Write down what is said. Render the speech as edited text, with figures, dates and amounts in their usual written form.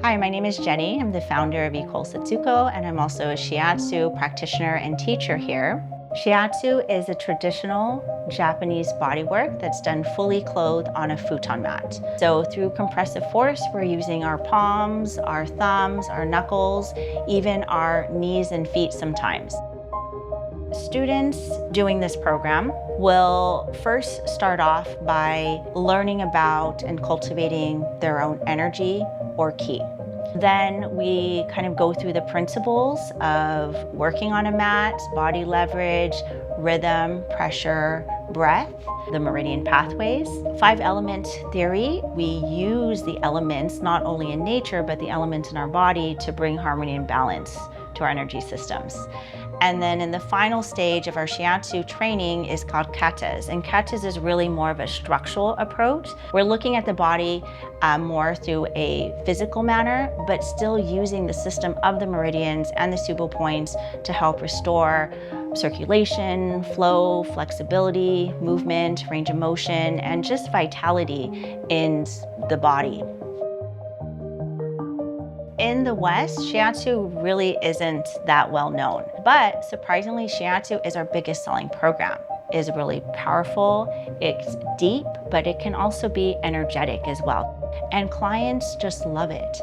Hi, my name is Jenny. I'm the founder of École Setsuko, and I'm also a Shiatsu practitioner and teacher here. Shiatsu is a traditional Japanese bodywork that's done fully clothed on a futon mat. So through compressive force, we're using our palms, our thumbs, our knuckles, even our knees and feet sometimes. Students doing this program will first start off by learning about and cultivating their own energy or ki. Then we kind of go through the principles of working on a mat, body leverage, rhythm, pressure, breath, the meridian pathways. 5-element theory, we use the elements not only in nature, but the elements in our body to bring harmony and balance to our energy systems. And then in the final stage of our Shiatsu training is called katas. And katas is really more of a structural approach. We're looking at the body more through a physical manner, but still using the system of the meridians and the Tsubo points to help restore circulation, flow, flexibility, movement, range of motion, and just vitality in the body. In the West, Shiatsu really isn't that well known, but surprisingly, Shiatsu is our biggest selling program. It is really powerful, it's deep, but it can also be energetic as well. And clients just love it.